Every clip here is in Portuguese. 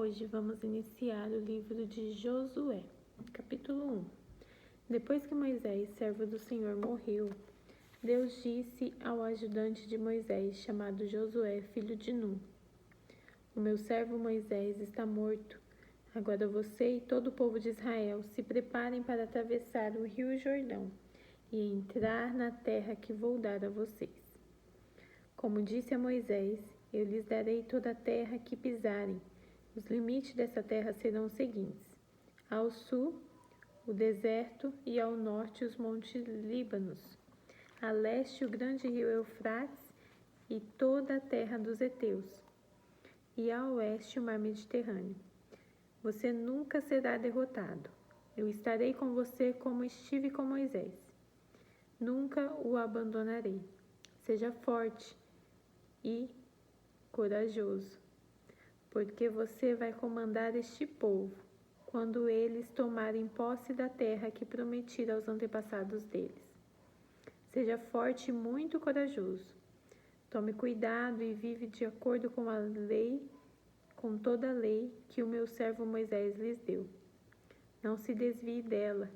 Hoje vamos iniciar o livro de Josué, capítulo 1. Depois que Moisés, servo do Senhor, morreu, Deus disse ao ajudante de Moisés, chamado Josué, filho de Nun: O meu servo Moisés está morto. Agora você e todo o povo de Israel se preparem para atravessar o rio Jordão e entrar na terra que vou dar a vocês. Como disse a Moisés, eu lhes darei toda a terra que pisarem. Os limites dessa terra serão os seguintes: ao sul, o deserto, e ao norte, os montes Líbanos, a leste, o grande rio Eufrates e toda a terra dos heteus, e a oeste, o mar Mediterrâneo. Você nunca será derrotado. Eu estarei com você como estive com Moisés. Nunca o abandonarei. Seja forte e corajoso, porque você vai comandar este povo quando eles tomarem posse da terra que prometi aos antepassados deles. Seja forte e muito corajoso. Tome cuidado e vive de acordo com a lei, com toda a lei que o meu servo Moisés lhes deu. Não se desvie dela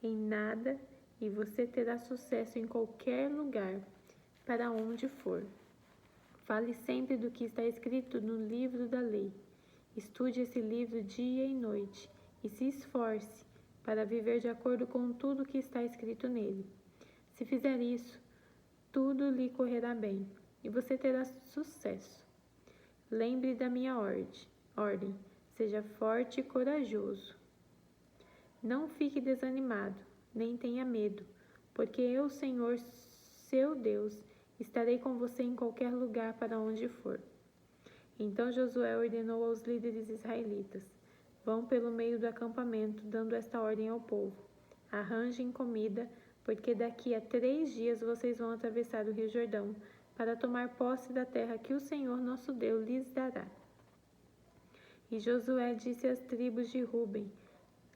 em nada e você terá sucesso em qualquer lugar para onde for. Fale sempre do que está escrito no livro da lei. Estude esse livro dia e noite e se esforce para viver de acordo com tudo que está escrito nele. Se fizer isso, tudo lhe correrá bem e você terá sucesso. Lembre da minha ordem. Seja forte e corajoso. Não fique desanimado, nem tenha medo, porque eu, Senhor, seu Deus, estarei com você em qualquer lugar para onde for. Então Josué ordenou aos líderes israelitas: Vão pelo meio do acampamento, dando esta ordem ao povo: Arranjem comida, porque daqui a 3 dias vocês vão atravessar o rio Jordão para tomar posse da terra que o Senhor nosso Deus lhes dará. E Josué disse às tribos de Ruben,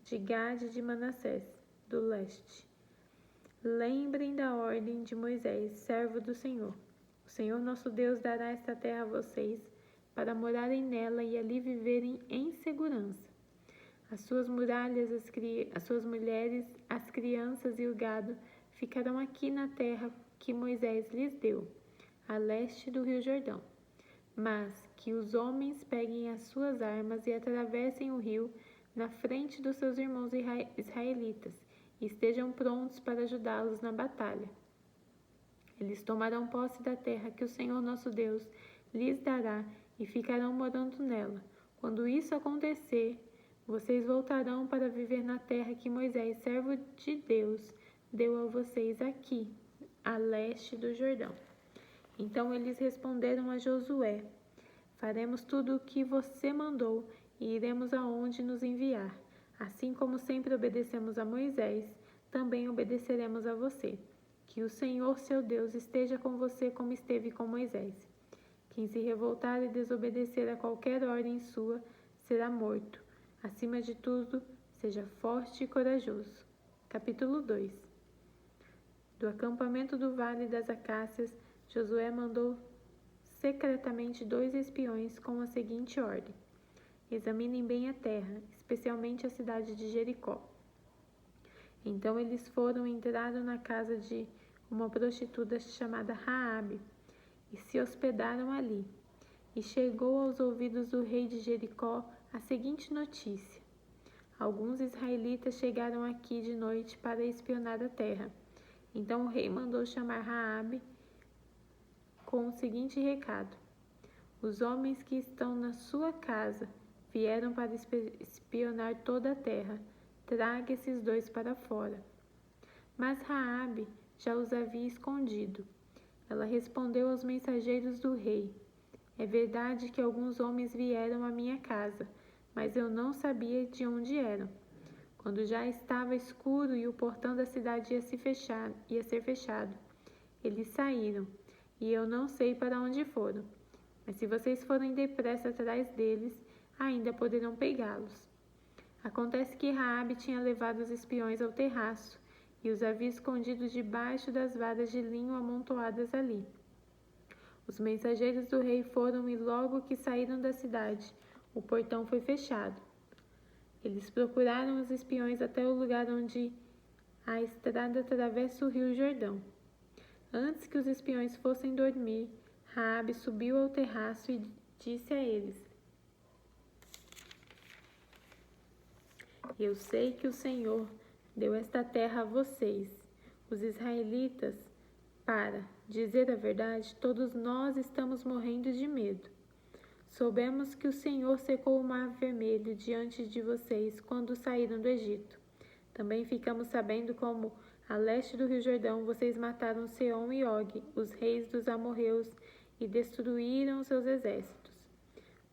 de Gade e de Manassés, do leste: Lembrem da ordem de Moisés, servo do Senhor. O Senhor nosso Deus dará esta terra a vocês, para morarem nela e ali viverem em segurança. As suas muralhas, as suas mulheres, as crianças e o gado ficarão aqui na terra que Moisés lhes deu, a leste do rio Jordão. Mas que os homens peguem as suas armas e atravessem o rio na frente dos seus irmãos israelitas e estejam prontos para ajudá-los na batalha. Eles tomarão posse da terra que o Senhor nosso Deus lhes dará e ficarão morando nela. Quando isso acontecer, vocês voltarão para viver na terra que Moisés, servo de Deus, deu a vocês aqui, a leste do Jordão. Então eles responderam a Josué: Faremos tudo o que você mandou e iremos aonde nos enviar. Assim como sempre obedecemos a Moisés, também obedeceremos a você. Que o Senhor, seu Deus, esteja com você como esteve com Moisés. Quem se revoltar e desobedecer a qualquer ordem sua será morto. Acima de tudo, seja forte e corajoso. Capítulo 2. Do acampamento do Vale das Acácias, Josué mandou secretamente 2 espiões com a seguinte ordem: Examinem bem a terra, especialmente a cidade de Jericó. Então eles foram e entraram na casa de uma prostituta chamada Raabe e se hospedaram ali. E chegou aos ouvidos do rei de Jericó a seguinte notícia: Alguns israelitas chegaram aqui de noite para espionar a terra. Então o rei mandou chamar Raabe com o seguinte recado: Os homens que estão na sua casa vieram para espionar toda a terra. Traga esses 2 para fora. Mas Raabe já os havia escondido. Ela respondeu aos mensageiros do rei: É verdade que alguns homens vieram à minha casa, mas eu não sabia de onde eram. Quando já estava escuro e o portão da cidade ia ser fechado, eles saíram, e eu não sei para onde foram. Mas se vocês forem depressa atrás deles, ainda poderão pegá-los. Acontece que Raabe tinha levado os espiões ao terraço e os havia escondido debaixo das varas de linho amontoadas ali. Os mensageiros do rei foram e logo que saíram da cidade, o portão foi fechado. Eles procuraram os espiões até o lugar onde a estrada atravessa o rio Jordão. Antes que os espiões fossem dormir, Raabe subiu ao terraço e disse a eles: Eu sei que o Senhor deu esta terra a vocês, os israelitas. Para dizer a verdade, todos nós estamos morrendo de medo. Soubemos que o Senhor secou o Mar Vermelho diante de vocês quando saíram do Egito. Também ficamos sabendo como, a leste do Rio Jordão, vocês mataram Seom e Og, os reis dos amorreus, e destruíram seus exércitos.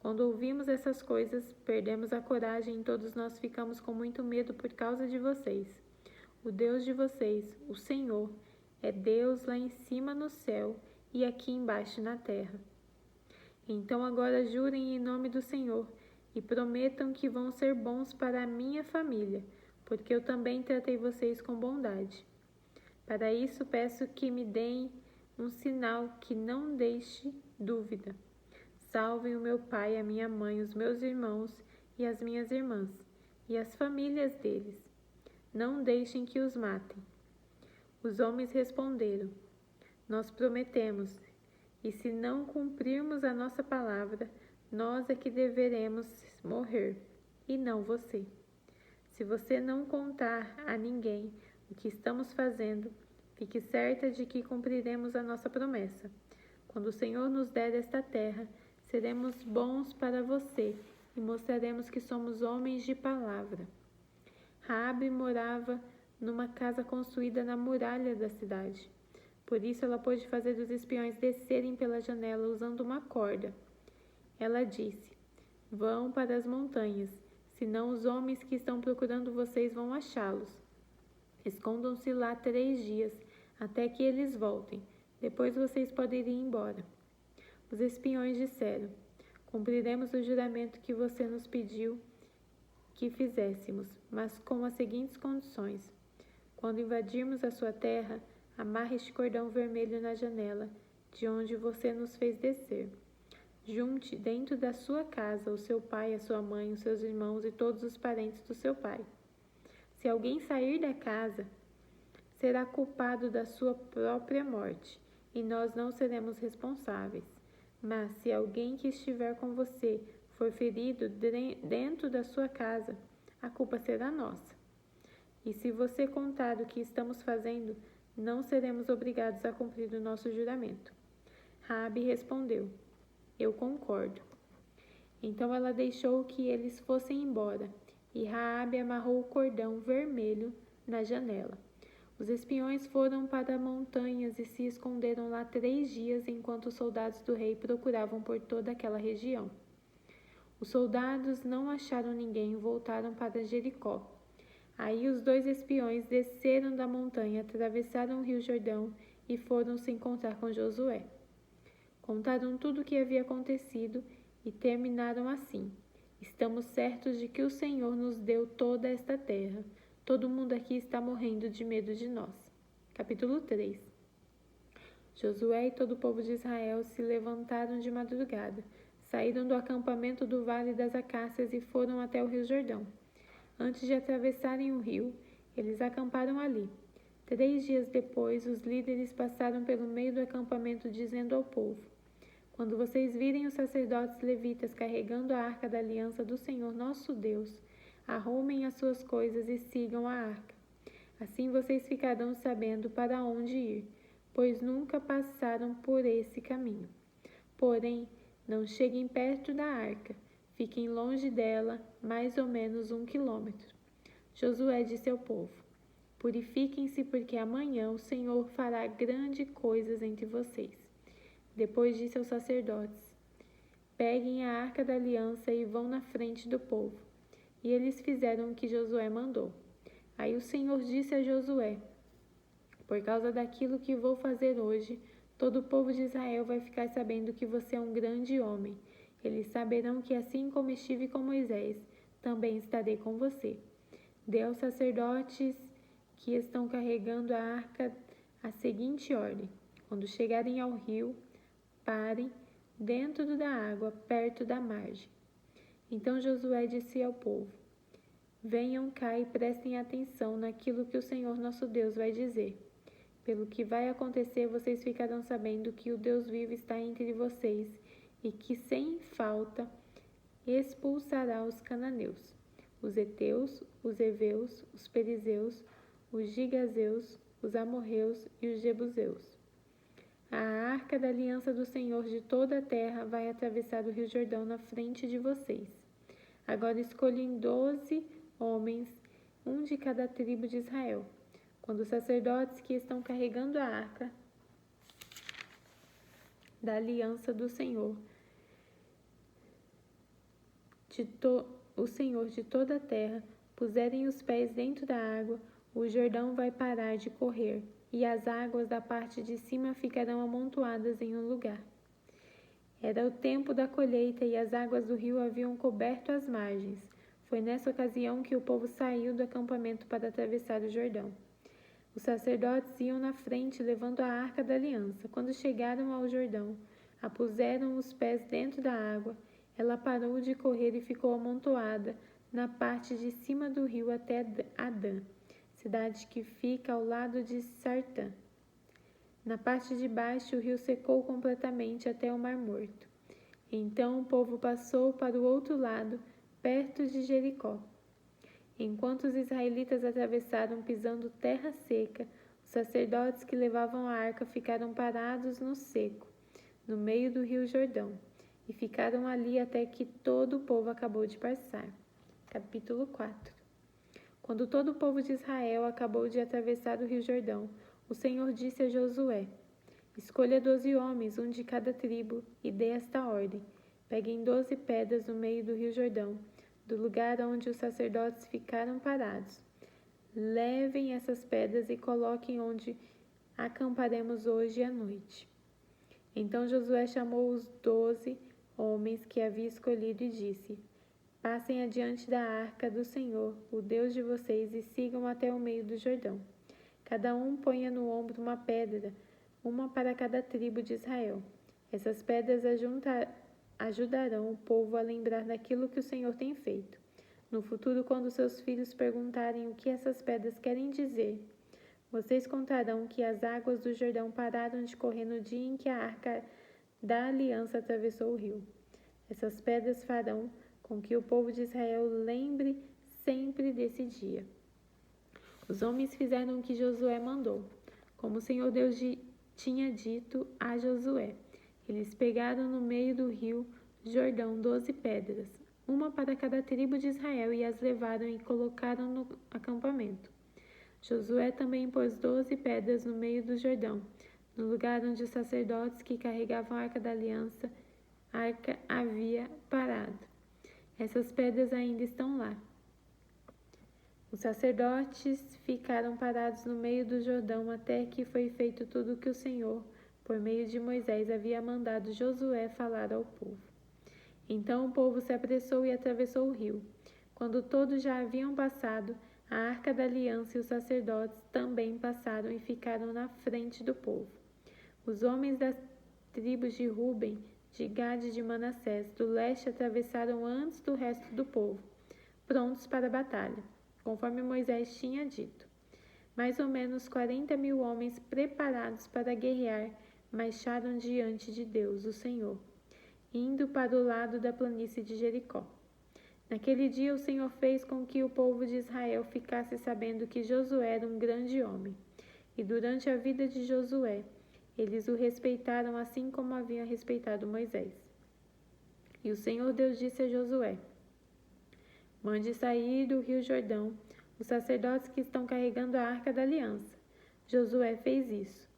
Quando ouvimos essas coisas, perdemos a coragem e todos nós ficamos com muito medo por causa de vocês. O Deus de vocês, o Senhor, é Deus lá em cima no céu e aqui embaixo na terra. Então agora jurem em nome do Senhor e prometam que vão ser bons para a minha família, porque eu também tratei vocês com bondade. Para isso peço que me deem um sinal que não deixe dúvida. Salvem o meu pai, a minha mãe, os meus irmãos e as minhas irmãs, e as famílias deles. Não deixem que os matem. Os homens responderam: Nós prometemos, e se não cumprirmos a nossa palavra, nós é que deveremos morrer, e não você. Se você não contar a ninguém o que estamos fazendo, fique certa de que cumpriremos a nossa promessa. Quando o Senhor nos der esta terra, seremos bons para você e mostraremos que somos homens de palavra. Raabe morava numa casa construída na muralha da cidade. Por isso ela pôde fazer os espiões descerem pela janela usando uma corda. Ela disse: Vão para as montanhas, senão os homens que estão procurando vocês vão achá-los. Escondam-se lá 3 dias, até que eles voltem. Depois vocês podem ir embora. Os espiões disseram: Cumpriremos o juramento que você nos pediu que fizéssemos, mas com as seguintes condições. Quando invadirmos a sua terra, amarre este cordão vermelho na janela, de onde você nos fez descer. Junte dentro da sua casa o seu pai, a sua mãe, os seus irmãos e todos os parentes do seu pai. Se alguém sair da casa, será culpado da sua própria morte, e nós não seremos responsáveis. Mas se alguém que estiver com você for ferido dentro da sua casa, a culpa será nossa. E se você contar o que estamos fazendo, não seremos obrigados a cumprir o nosso juramento. Raabe respondeu: Eu concordo. Então ela deixou que eles fossem embora, e Raabe amarrou o cordão vermelho na janela. Os espiões foram para montanhas e se esconderam lá 3 dias enquanto os soldados do rei procuravam por toda aquela região. Os soldados não acharam ninguém e voltaram para Jericó. Aí os 2 espiões desceram da montanha, atravessaram o rio Jordão e foram se encontrar com Josué. Contaram tudo o que havia acontecido e terminaram assim: Estamos certos de que o Senhor nos deu toda esta terra. Todo mundo aqui está morrendo de medo de nós. Capítulo 3. Josué e todo o povo de Israel se levantaram de madrugada, saíram do acampamento do Vale das Acácias e foram até o rio Jordão. Antes de atravessarem o rio, eles acamparam ali. 3 dias depois, os líderes passaram pelo meio do acampamento, dizendo ao povo: Quando vocês virem os sacerdotes levitas carregando a arca da aliança do Senhor nosso Deus, arrumem as suas coisas e sigam a arca. Assim vocês ficarão sabendo para onde ir, pois nunca passaram por esse caminho. Porém, não cheguem perto da arca, fiquem longe dela, mais ou menos 1 quilômetro. Josué disse ao povo: Purifiquem-se, porque amanhã o Senhor fará grandes coisas entre vocês. Depois disse aos sacerdotes: Peguem a arca da aliança e vão na frente do povo. E eles fizeram o que Josué mandou. Aí o Senhor disse a Josué: Por causa daquilo que vou fazer hoje, todo o povo de Israel vai ficar sabendo que você é um grande homem. Eles saberão que assim como estive com Moisés, também estarei com você. Dê aos sacerdotes que estão carregando a arca a seguinte ordem: quando chegarem ao rio, parem dentro da água, perto da margem. Então Josué disse ao povo: Venham cá e prestem atenção naquilo que o Senhor nosso Deus vai dizer. Pelo que vai acontecer, vocês ficarão sabendo que o Deus vivo está entre vocês e que, sem falta, expulsará os cananeus, os heteus, os heveus, os perizeus, os gigazeus, os amorreus e os jebuseus. A arca da aliança do Senhor de toda a terra vai atravessar o rio Jordão na frente de vocês. Agora escolhem 12 homens, um de cada tribo de Israel. Quando os sacerdotes que estão carregando a arca da aliança do Senhor, o Senhor de toda a terra, puserem os pés dentro da água, o Jordão vai parar de correr, e as águas da parte de cima ficarão amontoadas em um lugar. Era o tempo da colheita e as águas do rio haviam coberto as margens. Foi nessa ocasião que o povo saiu do acampamento para atravessar o Jordão. Os sacerdotes iam na frente, levando a arca da aliança. Quando chegaram ao Jordão, a puseram os pés dentro da água. Ela parou de correr e ficou amontoada na parte de cima do rio até Adã, cidade que fica ao lado de Sartã. Na parte de baixo, o rio secou completamente até o Mar Morto. Então o povo passou para o outro lado, perto de Jericó. Enquanto os israelitas atravessaram pisando terra seca, os sacerdotes que levavam a arca ficaram parados no seco, no meio do rio Jordão, e ficaram ali até que todo o povo acabou de passar. Capítulo 4. Quando todo o povo de Israel acabou de atravessar o rio Jordão, o Senhor disse a Josué: Escolha 12 homens, um de cada tribo, e dê esta ordem: Peguem 12 pedras no meio do rio Jordão, do lugar onde os sacerdotes ficaram parados. Levem essas pedras e coloquem onde acamparemos hoje à noite. Então Josué chamou os 12 homens que havia escolhido e disse: Passem adiante da arca do Senhor, o Deus de vocês, e sigam até o meio do Jordão. Cada um ponha no ombro uma pedra, uma para cada tribo de Israel. Essas pedras ajudarão o povo a lembrar daquilo que o Senhor tem feito. No futuro, quando seus filhos perguntarem o que essas pedras querem dizer, vocês contarão que as águas do Jordão pararam de correr no dia em que a arca da aliança atravessou o rio. Essas pedras farão com que o povo de Israel lembre sempre desse dia. Os homens fizeram o que Josué mandou, como o Senhor Deus tinha dito a Josué. Eles pegaram no meio do rio Jordão 12 pedras, uma para cada tribo de Israel, e as levaram e colocaram no acampamento. Josué também pôs 12 pedras no meio do Jordão, no lugar onde os sacerdotes que carregavam a arca da aliança havia parado. Essas pedras ainda estão lá. Os sacerdotes ficaram parados no meio do Jordão até que foi feito tudo o que o Senhor, por meio de Moisés, havia mandado Josué falar ao povo. Então o povo se apressou e atravessou o rio. Quando todos já haviam passado, a arca da aliança e os sacerdotes também passaram e ficaram na frente do povo. Os homens das tribos de Ruben, de Gade e de Manassés, do leste, atravessaram antes do resto do povo, prontos para a batalha, conforme Moisés tinha dito. Mais ou menos 40.000 homens preparados para guerrear marcharam diante de Deus, o Senhor, indo para o lado da planície de Jericó. Naquele dia o Senhor fez com que o povo de Israel ficasse sabendo que Josué era um grande homem. E durante a vida de Josué, eles o respeitaram assim como haviam respeitado Moisés. E o Senhor Deus disse a Josué: Mande sair do rio Jordão os sacerdotes que estão carregando a arca da aliança. Josué fez isso.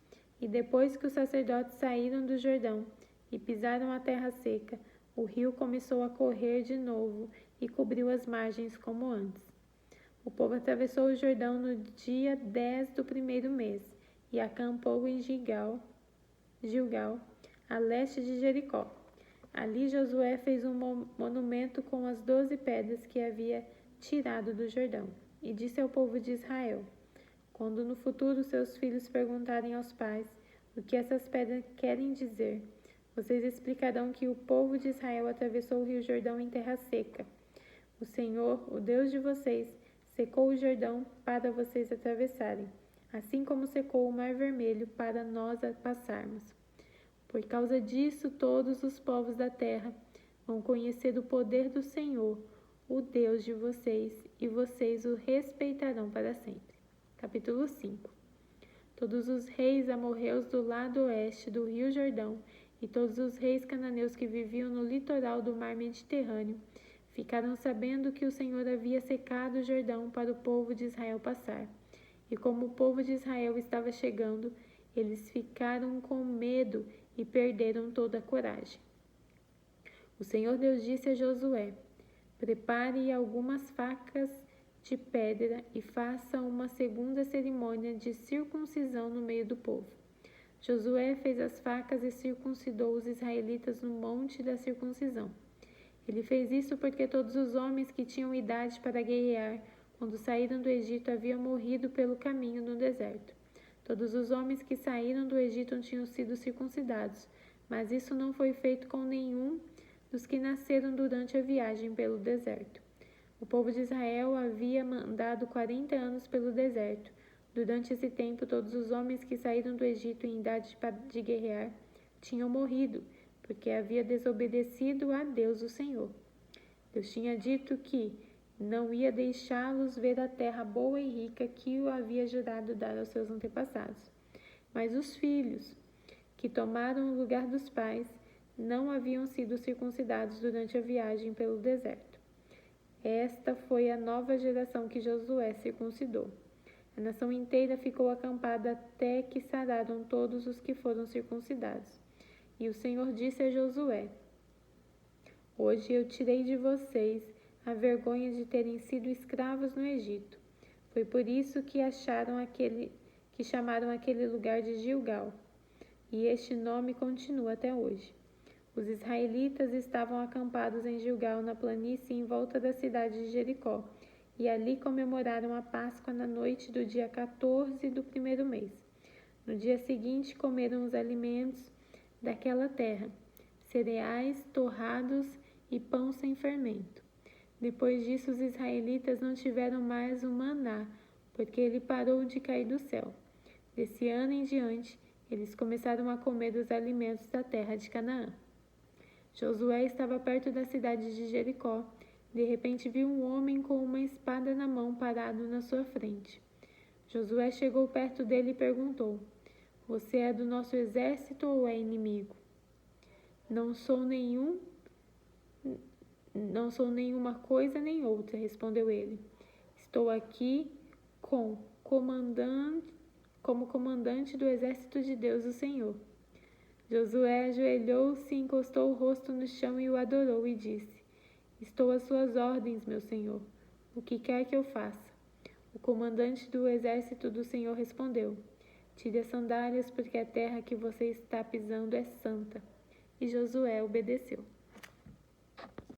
E depois que os sacerdotes saíram do Jordão e pisaram a terra seca, o rio começou a correr de novo e cobriu as margens como antes. O povo atravessou o Jordão no dia 10 do primeiro mês e acampou em Gilgal, a leste de Jericó. Ali Josué fez um monumento com as 12 pedras que havia tirado do Jordão, e disse ao povo de Israel: Quando no futuro seus filhos perguntarem aos pais o que essas pedras querem dizer, Vocês explicarão que o povo de Israel atravessou o rio Jordão em terra seca. O Senhor, o Deus de vocês, secou o Jordão para vocês atravessarem, assim como secou o Mar Vermelho para nós passarmos. Por causa disso, todos os povos da terra vão conhecer o poder do Senhor, o Deus de vocês, e vocês o respeitarão para sempre. Capítulo 5. Todos os reis amorreus do lado oeste do rio Jordão e todos os reis cananeus que viviam no litoral do mar Mediterrâneo ficaram sabendo que o Senhor havia secado o Jordão para o povo de Israel passar. E como o povo de Israel estava chegando, eles ficaram com medo e perderam toda a coragem. O Senhor Deus disse a Josué: prepare algumas facas de pedra e faça uma segunda cerimônia de circuncisão no meio do povo. Josué fez as facas e circuncidou os israelitas no monte da circuncisão. Ele fez isso porque todos os homens que tinham idade para guerrear, quando saíram do Egito, haviam morrido pelo caminho no deserto. Todos os homens que saíram do Egito tinham sido circuncidados, mas isso não foi feito com nenhum dos que nasceram durante a viagem pelo deserto. O povo de Israel havia andado 40 anos pelo deserto. Durante esse tempo, todos os homens que saíram do Egito em idade de guerrear tinham morrido, porque havia desobedecido a Deus, o Senhor. Deus tinha dito que não ia deixá-los ver a terra boa e rica que o havia jurado dar aos seus antepassados. Mas os filhos, que tomaram o lugar dos pais, não haviam sido circuncidados durante a viagem pelo deserto. Esta foi a nova geração que Josué circuncidou. A nação inteira ficou acampada até que sararam todos os que foram circuncidados. E o Senhor disse a Josué: hoje eu tirei de vocês a vergonha de terem sido escravos no Egito. Foi por isso que chamaram aquele lugar de Gilgal. E este nome continua até hoje. Os israelitas estavam acampados em Gilgal, na planície em volta da cidade de Jericó, e ali comemoraram a Páscoa na noite do dia 14 do primeiro mês. No dia seguinte comeram os alimentos daquela terra, cereais, torrados e pão sem fermento. Depois disso, os israelitas não tiveram mais o maná, porque ele parou de cair do céu. Desse ano em diante, eles começaram a comer dos alimentos da terra de Canaã. Josué estava perto da cidade de Jericó. De repente viu um homem com uma espada na mão parado na sua frente. Josué chegou perto dele e perguntou: você é do nosso exército ou é inimigo? Não sou nenhuma coisa nem outra, respondeu ele. Estou aqui como comandante do exército de Deus, o Senhor. Josué ajoelhou-se, encostou o rosto no chão e o adorou e disse: estou às suas ordens, meu Senhor. O que quer que eu faça? O comandante do exército do Senhor respondeu: tire as sandálias, porque a terra que você está pisando é santa. E Josué obedeceu.